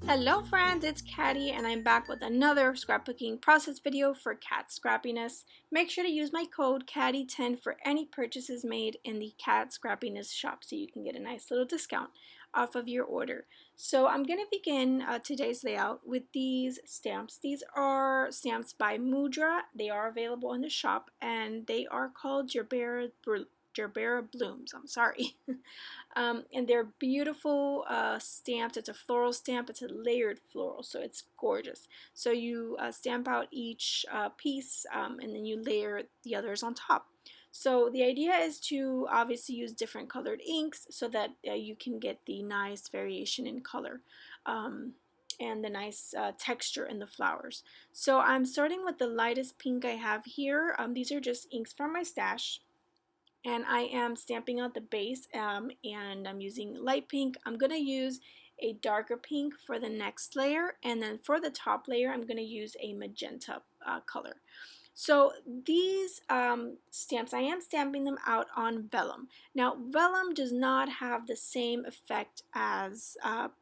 Hello friends, it's Caddy and I'm back with another scrapbooking process video for Cat Scrappiness. Make sure to use my code Caddy10 for any purchases made in the Cat Scrappiness shop so you can get a nice little discount off of your order. So I'm going to begin today's layout with these stamps. These are stamps by Mudra. They are available in the shop and they are called Gerbera Blooms. I'm sorry. And they're beautiful stamps. It's a floral stamp. It's a layered floral, so it's gorgeous. So you stamp out each piece and then you layer the others on top. So the idea is to obviously use different colored inks so that you can get the nice variation in color. And the nice texture in the flowers. So I'm starting with the lightest pink I have here. These are just inks from my stash. And I am stamping out the base and I'm using light pink. I'm going to use a darker pink for the next layer, and then for the top layer I'm going to use a magenta color. So these stamps, I am stamping them out on vellum. Now vellum does not have the same effect as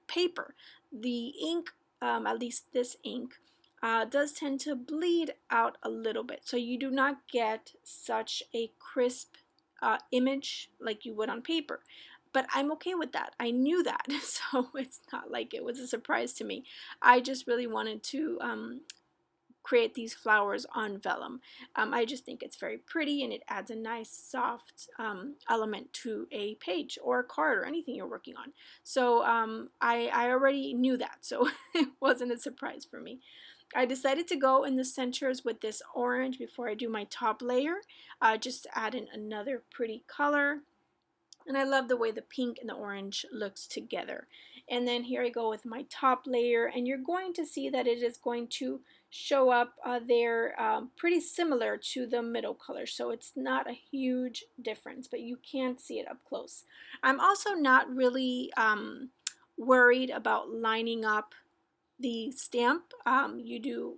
paper. The ink, at least this ink, does tend to bleed out a little bit, so you do not get such a crisp image like you would on paper. But I'm okay with that. I knew that, so it's not like it was a surprise to me. I just really wanted to create these flowers on vellum. I just think it's very pretty and it adds a nice soft element to a page or a card or anything you're working on. So I already knew that, so it wasn't a surprise for me. I decided to go in the centers with this orange before I do my top layer, just to add in another pretty color. And I love the way the pink and the orange looks together. And then here I go with my top layer, and you're going to see that it is going to show up there pretty similar to the middle color. So it's not a huge difference, but you can see it up close. I'm also not really worried about lining up the stamp. You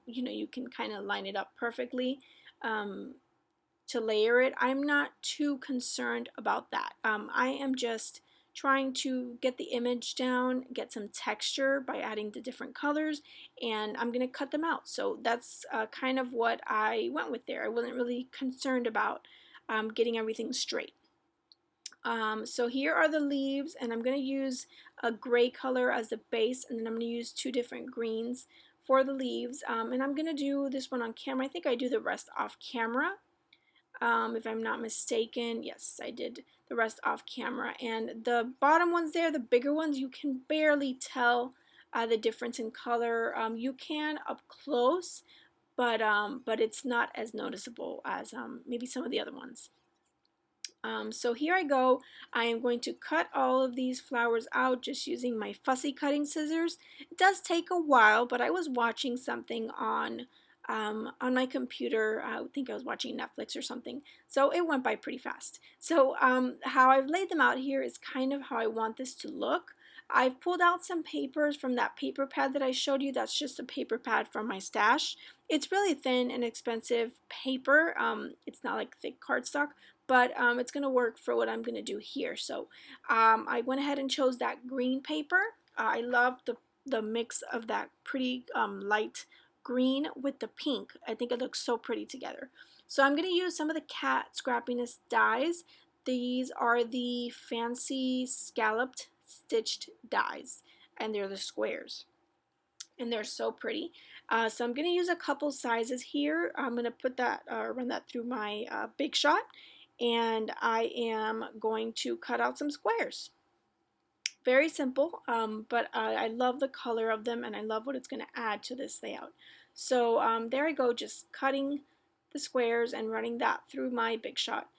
can kind of line it up perfectly to layer it. I'm not too concerned about that. I am just trying to get the image down, get some texture by adding the different colors, and I'm going to cut them out. So that's kind of what I went with there. I wasn't really concerned about getting everything straight. So here are the leaves, and I'm going to use a gray color as the base, and then I'm going to use two different greens for the leaves. And I'm going to do this one on camera. I think I do the rest off camera. If I'm not mistaken. Yes, I did the rest off camera. And the bottom ones there, the bigger ones, you can barely tell the difference in color. You can up close, but it's not as noticeable as maybe some of the other ones. So here I go. I am going to cut all of these flowers out just using my fussy cutting scissors. It does take a while, but I was watching something on my computer. I think I was watching Netflix or something, so it went by pretty fast. So how I've laid them out here is kind of how I want this to look. I've pulled out some papers from that paper pad that I showed you. That's just a paper pad from my stash. It's really thin and expensive paper. It's not like thick cardstock, but it's going to work for what I'm going to do here. So I went ahead and chose that green paper. I love the mix of that pretty light green with the pink. I think it looks so pretty together. So I'm going to use some of the Cat Scrappiness dies. These are the fancy scalloped stitched dies, and they're the squares, and they're so pretty. So I'm going to use a couple sizes here. I'm going to put that, run that through my Big Shot, and I am going to cut out some squares. Very simple, but I love the color of them, and I love what it's going to add to this layout. So there I go, just cutting the squares and running that through my Big Shot.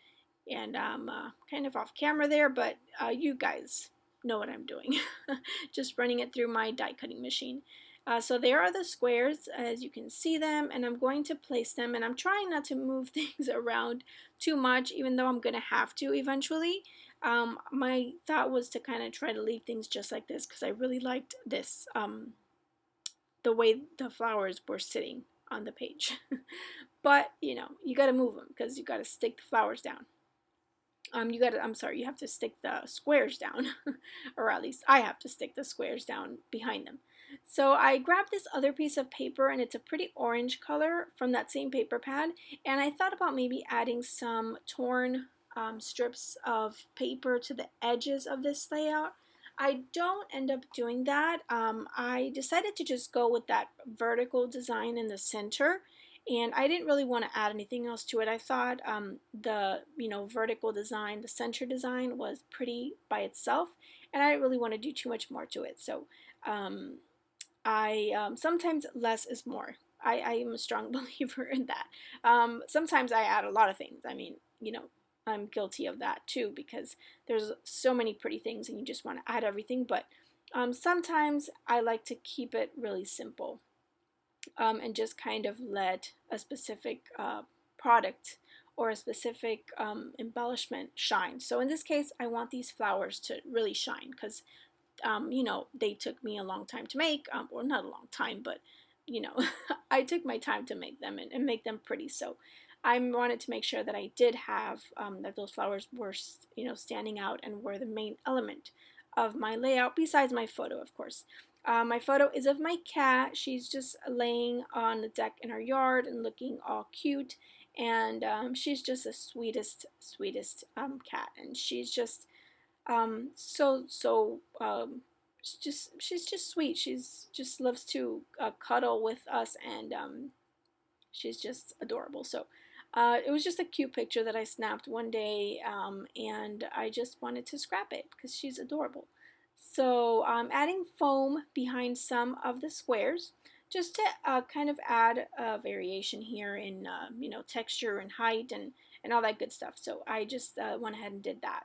And I'm kind of off camera there, but you guys know what I'm doing. Just running it through my die cutting machine. So there are the squares, as you can see them, and I'm going to place them, and I'm trying not to move things around too much, even though I'm going to have to eventually. My thought was to kind of try to leave things just like this because I really liked this, the way the flowers were sitting on the page. But, you got to move them because you got to stick the flowers down. you have to stick the squares down, or at least I have to stick the squares down behind them. So I grabbed this other piece of paper, and it's a pretty orange color from that same paper pad, and I thought about maybe adding some torn strips of paper to the edges of this layout. I don't end up doing that. I decided to just go with that vertical design in the center, and I didn't really want to add anything else to it. I thought the vertical design, the center design was pretty by itself, and I didn't really want to do too much more to it. So um, I sometimes less is more. I am a strong believer in that. Sometimes I add a lot of things. I mean, I'm guilty of that too, because there's so many pretty things and you just want to add everything. But sometimes I like to keep it really simple, and just kind of let a specific product or a specific embellishment shine. So in this case, I want these flowers to really shine, because they took me a long time to make, or not a long time, but I took my time to make them and make them pretty. So I wanted to make sure that I did have that those flowers were standing out and were the main element of my layout, besides my photo, of course. My photo is of my cat. She's just laying on the deck in our yard and looking all cute, and she's just the sweetest cat, and she's just she's just sweet. She's just loves to cuddle with us, and she's just adorable. So it was just a cute picture that I snapped one day, and I just wanted to scrap it because she's adorable. So I'm adding foam behind some of the squares, just to kind of add a variation here in texture and height and all that good stuff. So I just went ahead and did that.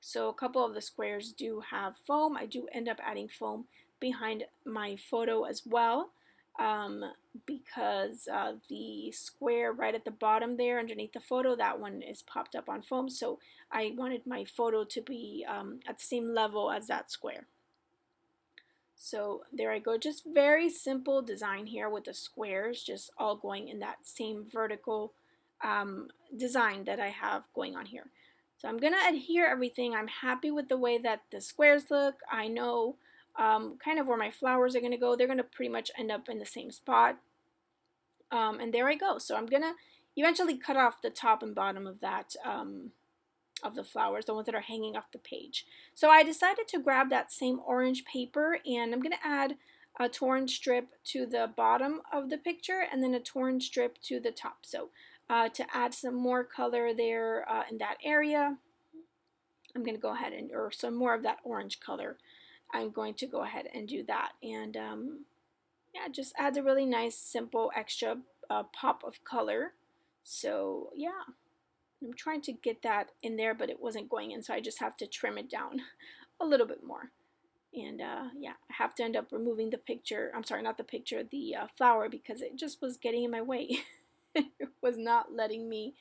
So a couple of the squares do have foam. I do end up adding foam behind my photo as well, um, because the square right at the bottom there underneath the photo, that one is popped up on foam. So I wanted my photo to be at the same level as that square. So there I go, just very simple design here with the squares just all going in that same vertical design that I have going on here. So I'm going to adhere everything. I'm happy with the way that the squares look. I know kind of where my flowers are going to go. They're going to pretty much end up in the same spot. And there I go. So I'm going to eventually cut off the top and bottom of that of the flowers, the ones that are hanging off the page. So I decided to grab that same orange paper, and I'm going to add a torn strip to the bottom of the picture and then a torn strip to the top. So to add some more color there in that area, I'm going to go ahead or some more of that orange color. I'm going to go ahead and do that. And yeah, just adds a really nice, simple, extra pop of color. So yeah. I'm trying to get that in there, but it wasn't going in, so I just have to trim it down a little bit more. And yeah, I have to end up removing the picture. I'm sorry, not the picture, the flower, because it just was getting in my way. It was not letting me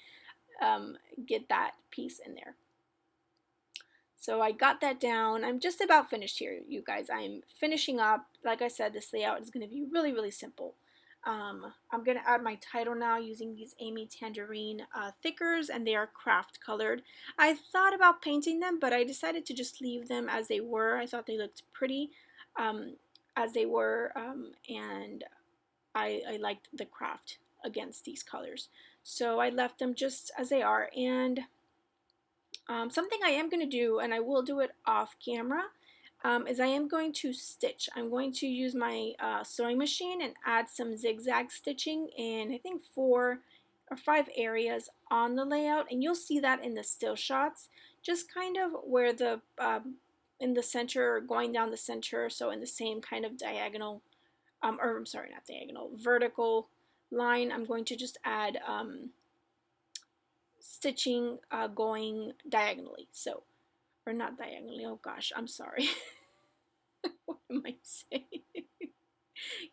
get that piece in there. So I got that down. I'm just about finished here, you guys. I'm finishing up. Like I said, this layout is going to be really, really simple. I'm going to add my title now using these Amy Tangerine thickers, and they are craft colored. I thought about painting them, but I decided to just leave them as they were. I thought they looked pretty as they were, and I liked the craft against these colors. So I left them just as they are, and something I am going to do, and I will do it off camera, is I am going to stitch. I'm going to use my sewing machine and add some zigzag stitching in I think 4 or 5 areas on the layout, and you'll see that in the still shots, just kind of where the in the center, going down the center, so in the same kind of diagonal, or I'm sorry, not diagonal, vertical line. I'm going to just add stitching going diagonally, so, or not diagonally, oh gosh, I'm sorry. What am I saying?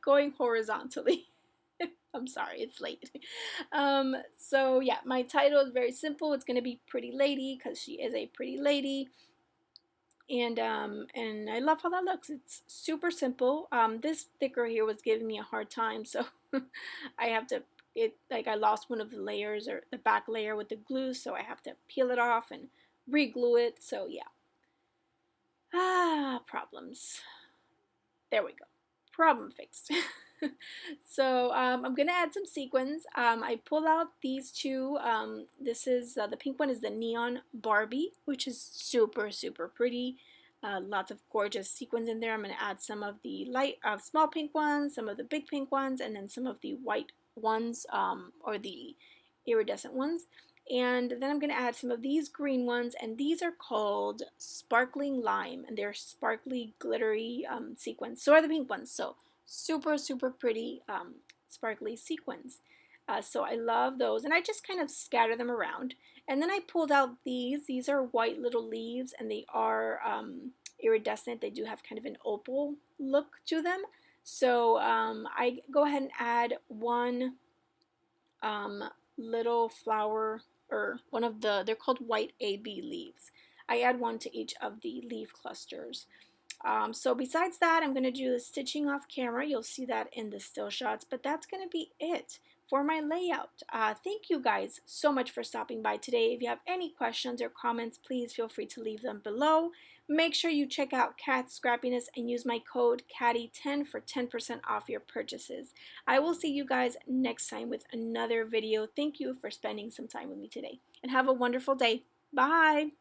Going horizontally. I'm sorry, it's late. So yeah, my title is very simple. It's going to be Pretty Lady, because she is a pretty lady. And I love how that looks. It's super simple. This sticker here was giving me a hard time, so I have to I lost one of the layers or the back layer with the glue, so I have to peel it off and re-glue it. So yeah. Problems. There we go. Problem fixed. So I'm gonna add some sequins. I pull out these two. This is the pink one is the Neon Barbie, which is super super pretty. Lots of gorgeous sequins in there. I'm gonna add some of the light, small pink ones, some of the big pink ones, and then some of the white ones, or the iridescent ones. And then I'm going to add some of these green ones, and these are called Sparkling Lime, and they're sparkly, glittery sequins. So are the pink ones, so super, super pretty sparkly sequins. So I love those, and I just kind of scatter them around. And then I pulled out these. These are white little leaves, and they are iridescent. They do have kind of an opal look to them. So I go ahead and add one little flower, or one of they're called white AB leaves. I add one to each of the leaf clusters. So besides that, I'm going to do the stitching off camera. You'll see that in the still shots, but that's going to be it for my layout. Thank you guys so much for stopping by today. If you have any questions or comments, please feel free to leave them below. Make sure you check out Cat Scrappiness and use my code CATTY10 for 10% off your purchases. I will see you guys next time with another video. Thank you for spending some time with me today, and have a wonderful day. Bye!